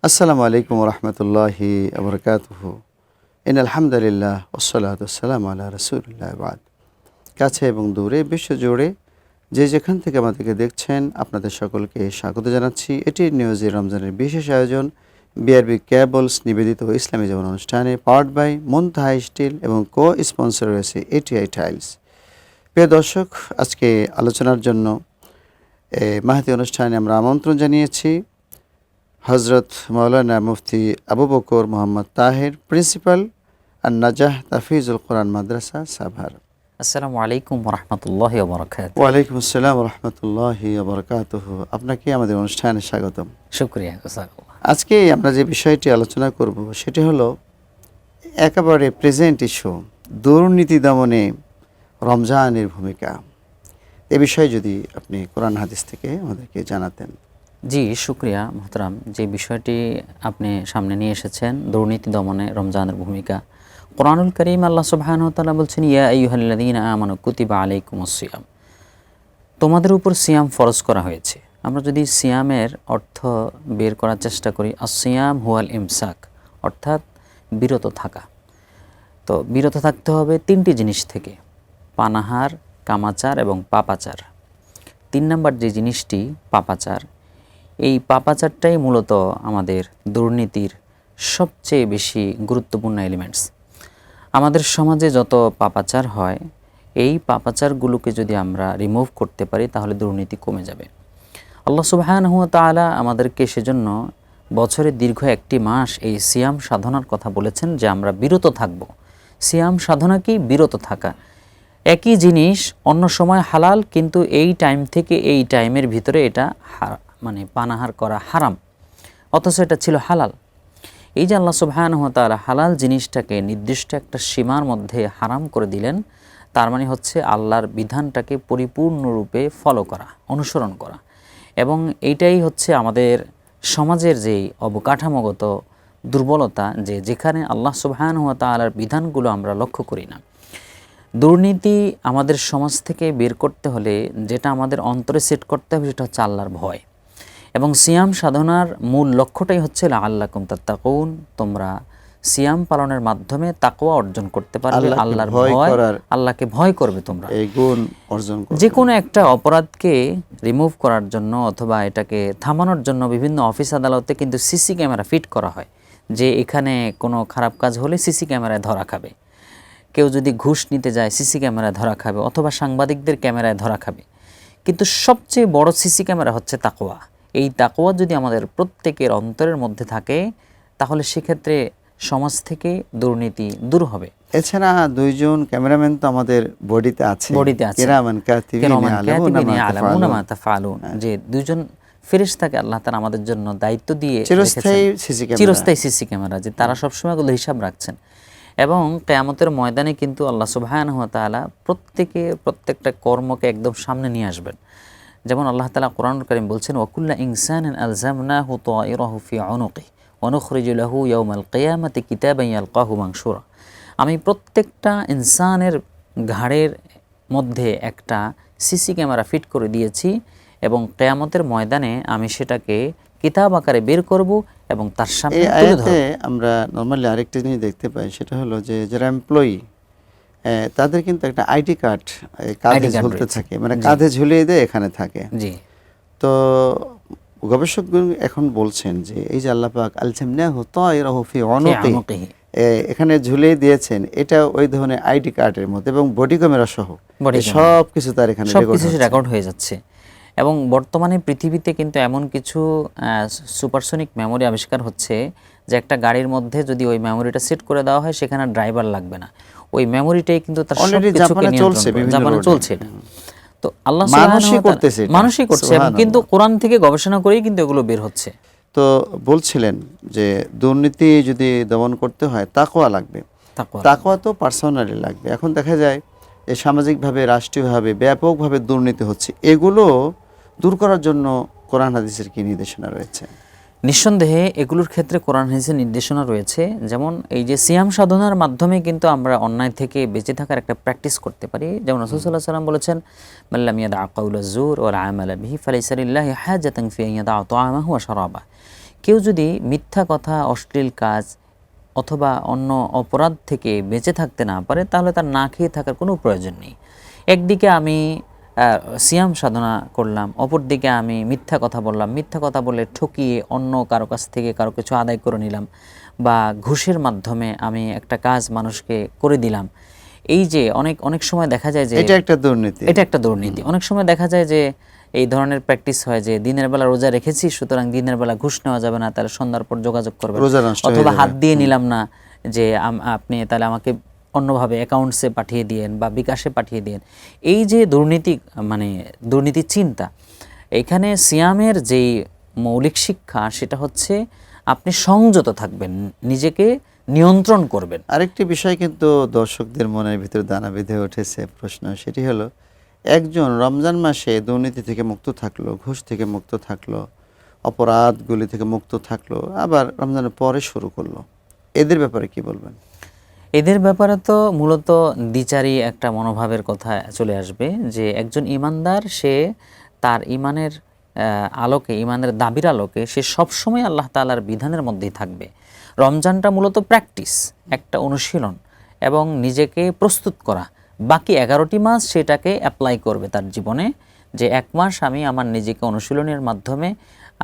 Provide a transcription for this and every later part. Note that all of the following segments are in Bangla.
আসসালামু আলাইকুম রহমতুল্লাহি আবরকাতুহু আলহামদুলিল্লাহ ওসসালাতু ওয়াসসালামু আলা রাসূলিল্লাহ বাদ। কাছে এবং দূরে বিশ্বজুড়ে যে যেখান থেকে আমাদেরকে দেখছেন আপনাদের সকলকে স্বাগত জানাচ্ছি। এটি নিউজে রমজানের বিশেষ আয়োজন বিআরবি কেবলস নিবেদিত ইসলামী জীবন অনুষ্ঠানে পাওয়ার্ড বাই মুনতাহা স্টিল এবং কো স্পন্সর রয়েছে এটিআই টাইলস। প্রিয় দর্শক, আজকে আলোচনার জন্য মাহতি অনুষ্ঠানে আমরা আমন্ত্রণ জানিয়েছি হজরত মৌলানা মুফতি আবু বকর মোহাম্মদ তাহের, প্রিন্সিপাল আর নাজাহ তাফিজুল কোরআন মাদ্রাসা সাভার। আসসালামু আলাইকুম রহমতুল্লাহি ওয়া বারাকাতুহু। ওয়ালাইকুম আসসালাম রহমতুল্লাহি ওয়া বারাকাতুহু। আপনাকে আমাদের অনুষ্ঠানে স্বাগতম। শুকরিয়া, জাযাকাল্লাহ। আজকে আমরা যে বিষয়টি আলোচনা করব সেটি হলো একেবারে প্রেজেন্ট ইস্যু, দুর্নীতি দমনে রমজানের ভূমিকা। এ বিষয়ে যদি আপনি কোরআন হাদিস থেকে আমাদেরকে জানাতেন। জি, শুকরিয়া মোহতারাম। যে বিষয়টি আপনি সামনে নিয়ে এসেছেন, দুর্নীতি দমনে রমজানের ভূমিকা, কোরআনুল কারীম আল্লাহ সুবহানাহু ওয়া তাআলা বলছেন, ইয়া আইয়ুহাল্লাযীনা আমানু কুতিবা আলাইকুমুস সিয়াম, তোমাদের উপর সিয়াম ফরজ করা হয়েছে। আমরা যদি সিয়ামের অর্থ বের করার চেষ্টা করি, আসিয়াম হুয়াল ইমসাক, অর্থাৎ বিরত থাকা। তো বিরত থাকতে হবে তিনটি জিনিস থেকে: পানাহার, কামাচার এবং পাপাচার। 3 নম্বর যে জিনিসটি পাপাচার, এই পাপাচারটাই মূলত আমাদের দুর্নীতির সবচেয়ে বেশি গুরুত্বপূর্ণ এলিমেন্টস। আমাদের সমাজে যত পাপাচার হয়, এই পাপাচারগুলোকে যদি আমরা রিমুভ করতে পারি তাহলে দুর্নীতি কমে যাবে। আল্লাহ সুবহানাহু ওয়া তাআলা আমাদেরকে সেজন্য বছরের দীর্ঘ একটি মাস এই সিয়াম সাধনার কথা বলেছেন যে আমরা বিরত থাকব। সিয়াম সাধনা কি? বিরত থাকা। একই জিনিস অন্য সময় হালাল, কিন্তু এই টাইম থেকে এই টাইমের ভিতরে এটা মানে পানাহার করা হারাম, অথচ এটা ছিল হালাল। এই যে আল্লাহ সুবহানাহু ওয়া তাআলা হালাল জিনিসটাকে নির্দিষ্ট একটা সীমার মধ্যে হারাম করে দিলেন, তার মানে হচ্ছে আল্লাহর বিধানটাকে পরিপূর্ণরূপে ফলো করা, অনুসরণ করা। এবং এইটাই হচ্ছে আমাদের সমাজের যেই অবকাঠামোগত দুর্বলতা, যে যেখানে আল্লাহ সুবহানাহু ওয়া তাআলার বিধানগুলো আমরা লক্ষ্য করি না। দুর্নীতি আমাদের সমাজ থেকে বের করতে হলে যেটা আমাদের অন্তরে সেট করতে হবে সেটা হচ্ছে আল্লাহর ভয়। এবং সিয়াম সাধনার মূল লক্ষ্যটাই হচ্ছে লাআল্লাকুম তাত্তাকুন, তোমরা সিয়াম পালনের মাধ্যমে তাকওয়া অর্জন করতে পারবে, আল্লাহর ভয়, আল্লাহকে ভয় করবে তোমরা। এই গুণ অর্জন করবে। যে কোনো একটা অপরাধকে রিমুভ করার জন্য অথবা এটাকে থামানোর জন্য বিভিন্ন অফিস আদালতে কিন্তু সিসি ক্যামেরা ফিট করা হয়, যে এখানে কোনো খারাপ কাজ হলে সিসি ক্যামেরায় ধরা খাবে। কেউ যদি ঘুষ নিতে যায় সিসি ক্যামেরায় ধরা খাবে, অথবা সাংবাদিকদের ক্যামেরায় ধরা খাবে। কিন্তু সবচেয়ে বড় সিসি ক্যামেরা হচ্ছে তাকওয়া। এই তাকওয়া যদি আমাদের প্রত্যেকের অন্তরের মধ্যে থাকে তাহলে সেক্ষেত্রে সমাজ থেকে দুর্নীতি দূর হবে। এছাড়া 2 জন ক্যামেরাম্যান তো আমাদের বডিতে আছে, কিরামান কাতিবিন ইয়ালামুনা মা তাফআলুন, যে 2 জন ফেরেশতাকে আল্লাহ তাআলা আমাদের জন্য দায়িত্ব দিয়ে চিরস্থায়ী সিসি ক্যামেরা, যে তারা সবসময় এগুলো হিসাব রাখছেন। এবং কিয়ামতের ময়দানে কিন্তু আল্লাহ সুবহানাহু ওয়া তাআলা প্রত্যেকটা কর্মকে একদম সামনে নিয়ে আসবেন। যেমন আল্লাহ তাআলা কোরআনুল কারীম বলছেন, ওয়াকুল্লা ইনসানিন আলজামনাহু তায়রাহু ফি উনুকিহি ওয়া নুখরিজু লাহু ইয়াওমাল কিয়ামাতি কিতাবান ইয়ালকাহু মানশুরা। আমি প্রত্যেকটা ইনসানের ঘাড়ের মধ্যে একটা সিসি ক্যামেরা ফিট করে দিয়েছি, এবং কিয়ামতের ময়দানে আমি সেটাকে কিতাব আকারে বের করব এবং তার সামনে তুলে ধরব। আমরা নরমালি আরেকটা জিনিস দেখতে পাই, সেটা হলো যে যারা এমপ্লয়ি তাদের কিন্তু একটা আইডি কার্ড কাঁধে ঝুলতে থাকে, মানে কাঁধে ঝুলিয়ে দেয়, এখানে থাকে। জি। তো গবেষকগণ এখন বলছেন যে এই যে আল্লাহ পাক আলজামনাহু তায়রাহু ফি উনুকিহি এখানে ঝুলিয়ে দিয়েছেন, এটা ওই ধরনের আইডি কার্ডের মধ্যে এবং বডি ক্যামেরা সহ সব কিছু তার এখানে রেকর্ড হয়ে যাচ্ছে। এবং বর্তমানে পৃথিবীতে কিন্তু এমন কিছু সুপারসনিক মেমোরি আবিষ্কার হচ্ছে যে একটা গাড়ির মধ্যে যদি ওই মেমোরিটা সেট করে দেওয়া হয় সেখানে ড্রাইভার লাগবে না, ওই মেমোরিটাই কিন্তু তার সবকিছুকে নিয়ন্ত্রণ করে। জাপানে চলছে। তো আল্লাহ মানুষই করছে, কিন্তু কোরআন থেকে গবেষণা করেই কিন্তু এগুলো বের হচ্ছে। তো বলছিলেন যে দুর্নীতি যদি দমন করতে হয় তাকওয়া লাগবে। তাকওয়া তো পার্সোনালি লাগবে। এখন দেখা যায় যে সামাজিকভাবে, রাষ্ট্রীয়ভাবে ব্যাপকভাবে দুর্নীতি হচ্ছে, এগুলো দূর করার জন্য কোরআন হাদিসের কি নির্দেশনা রয়েছে? নিঃসন্দেহে এগুলোর ক্ষেত্রে কোরআন হাদিসের নির্দেশনা রয়েছে। যেমন এই যে সিয়াম সাধনার মাধ্যমে কিন্তু আমরা অন্যায় থেকে বেঁচে থাকার একটা প্র্যাকটিস করতে পারি। যেমন রাসূল সাল্লাল্লাহু আলাইহি ওয়াসাল্লাম বলেছেন, মান লাম ইয়াদা কাওলা যুর ওয়াল আমালা বিহি ফালাইসা লিল্লাহি হাজাতান ফি আন ইয়াদা তাআমাহু ওয়া শারাবাহু। কেউ যদি মিথ্যা কথা, অশ্লীল কাজ অথবা অন্য অপরাধ থেকে বেঁচে থাকতে না পারে, তাহলে তার না খেয়ে থাকার কোনো প্রয়োজন নেই। একদিকে আমি সিয়াম সাধনা করলাম, অপর দিকে আমি মিথ্যা কথা বললাম, মিথ্যা কথা বলে ঠকিয়ে অন্য কারো কাছ থেকে কারো কিছু আদায় করে নিলাম, বা ঘুষের মাধ্যমে আমি একটা কাজ মানুষকে করে দিলাম। এই যে অনেক সময় দেখা যায় যে এটা একটা দুর্নীতি। অনেক সময় দেখা যায় যে এই ধরনের প্র্যাকটিস হয় যে দিনের বেলা রোজা রেখেছি, সুতরাং দিনের বেলা ঘুষ নেওয়া যাবে না, তাহলে সন্ধ্যার পর যোগাযোগ করবে, অথবা হাত দিয়ে নিলাম না যে আপনি তাহলে আমাকে অন্যভাবে অ্যাকাউন্টসে পাঠিয়ে দিয়েন বা বিকাশে পাঠিয়ে দিয়েন। এই যে দুর্নীতি, মানে দুর্নীতি চিন্তা, এখানে সিয়ামের যেই মৌলিক শিক্ষা সেটা হচ্ছে আপনি সংযত থাকবেন, নিজেকে নিয়ন্ত্রণ করবেন। আরেকটি বিষয় কিন্তু দর্শকদের মনের ভিতরে দানা বেঁধে উঠেছে প্রশ্ন, সেটি হলো একজন রমজান মাসে দুর্নীতি থেকে মুক্ত থাকলো, ঘুষ থেকে মুক্ত থাকলো, অপরাধগুলি থেকে মুক্ত থাকলো, আবার রমজানের পরে শুরু করলো, এদের ব্যাপারে কি বলবেন? এদের ব্যাপারে তো মূলত দ্বিচারী একটা মনোভাবের কথা চলে আসবে, যে একজন ইমানদার সে তার ইমানের আলোকে, ইমানের দাবির আলোকে সে সবসময় আল্লাহ তাআলার বিধানের মধ্যেই থাকবে। রমজানটা মূলত প্র্যাকটিস, একটা অনুশীলন এবং নিজেকে প্রস্তুত করা। বাকি 11টি মাস সেটাকে অ্যাপ্লাই করবে তার জীবনে, যে 1 মাস আমি আমার নিজেকে অনুশীলনের মাধ্যমে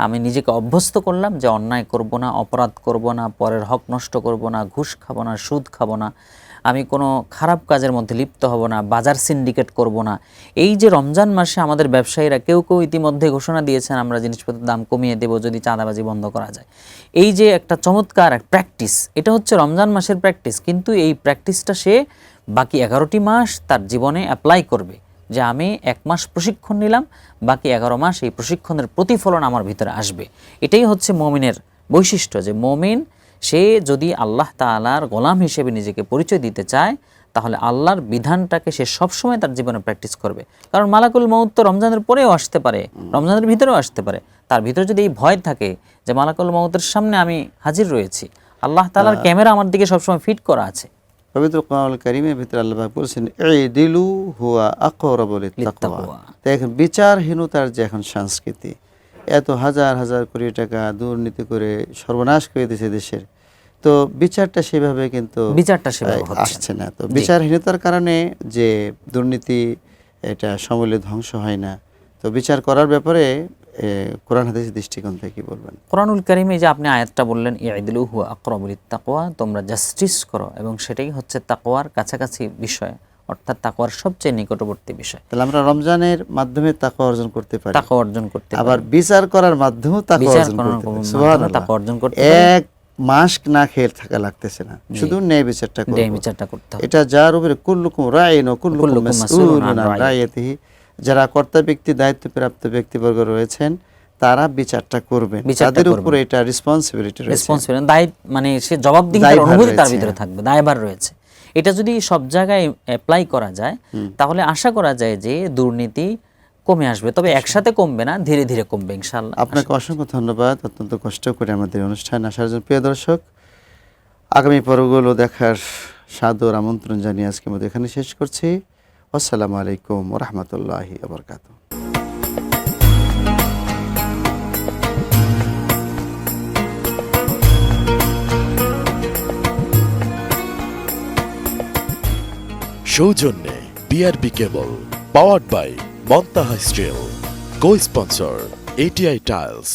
আমি নিজেকে অভ্যস্ত করলাম যে অন্যায় করব না, অপরাধ করব না, পরের হক নষ্ট করব না, ঘুষ খাবো না, সুদ খাবো না, আমি কোনো খারাপ কাজের মধ্যে লিপ্ত হব না, বাজার সিন্ডিকেট করব না। এই যে রমজান মাসে আমাদের ব্যবসায়ীরা কেউ ইতিমধ্যে ঘোষণা দিয়েছেন আমরা জিনিসপত্রের দাম কমিয়ে দেব যদি চাঁদাবাজি বন্ধ করা যায়। এই যে একটা চমৎকার প্র্যাকটিস, এটা হচ্ছে রমজান মাসের প্র্যাকটিস, কিন্তু এই প্র্যাকটিসটা সে বাকি 11টি মাস তার জীবনে অ্যাপ্লাই করবে, যে আমি 1 মাস প্রশিক্ষণ নিলাম, বাকি 11 মাস এই প্রশিক্ষণের প্রতিফলন আমার ভিতরে আসবে। এটাই হচ্ছে মুমিনের বৈশিষ্ট্য, যে মুমিন সে যদি আল্লাহ তাআলার গোলাম হিসেবে নিজেকে পরিচয় দিতে চায়, তাহলে আল্লাহর বিধানটাকে সে সবসময় তার জীবনে প্র্যাকটিস করবে। কারণ মালাকুল মউত তো রমজানের পরেও আসতে পারে, রমজানের ভিতরেও আসতে পারে। তার ভিতরে যদি এই ভয় থাকে যে মালাকুল মউতের সামনে আমি হাজির রয়েছি, আল্লাহ তাআলার ক্যামেরা আমার দিকে সবসময় ফিট করা আছে। পবিত্র কোরআনুল কারীমের ভিতরে আল্লাহ পাক বলেছেন ইদিলু হুয়া আকরাবু লিত্তাকওয়া। দেখেন বিচারহীনতার যে এখন সংস্কৃতি, এত হাজার হাজার কোটি টাকা দুর্নীতি করে সর্বনাশ করে দিয়েছে দেশের, তো বিচারটা সেভাবে কিন্তু আসছে না। তো বিচারহীনতার কারণে যে দুর্নীতি এটা সমূলে ধ্বংস হয় না, তো বিচার করার ব্যাপারে কোরআন হাদিসের দৃষ্টিকোণ থেকে কি বলবেন? কোরআনুল কারীমে যে আপনি আয়াতটা বললেন ইদিলু হুয়া আকরাবু লিত্তাকওয়া, তোমরা জাস্টিস করো, এবং সেটাই হচ্ছে তাকওয়ার কাছাকাছি বিষয়, অর্থাৎ তাকওয়ার সবচেয়ে নিকটবর্তী বিষয়। তাহলে আমরা রমজানের মাধ্যমে তাকওয়া অর্জন করতে পারি, আবার পারি, বিচার করার মাধ্যমেও তাকওয়া অর্জন করতে পারি। 1 মাস না খেয়ে থাকা লাগতেছে না, শুধু ন্যায় বিচারটা করতে হবে। এটা যার উপরে কুল্লুকুম রাঈন ওয়া কুল্লুকুম মাসউলুন আন রাইয়াতিহি, যারা কর্তা ব্যক্তি, দায়িত্বপ্রাপ্ত ব্যক্তিবর্গ রয়েছেন, তারা বিচারটা করবেন, তাদের উপরে এটা রেসপন্সিবিলিটি রয়েছে, মানে সে জবাবদিহিতার অনুভূতি তার ভিতরে থাকবে, দায়ভার রয়েছে। এটা যদি সব জায়গায় অ্যাপ্লাই করা যায়, তাহলে আশা করা যায় যে দুর্নীতি কমে আসবে, তবে একসাথে কমবে না, ধীরে ধীরে কমবে ইনশাআল্লাহ। আপনাকে অসংখ্য ধন্যবাদ অত্যন্ত কষ্ট করে আমাদের অনুষ্ঠান আসার জন্য। প্রিয় দর্শক, আগামী পর্বগুলো দেখার সাদর আমন্ত্রণ জানিয়ে আজকে মধ্যে এখানে শেষ করছি। আসসালামু আলাইকুম ওয়া রাহমাতুল্লাহি ওয়া বারাকাতুহু। সৌজন্যে BRB cable, powered by Muntaha steel, co sponsor ATI tiles.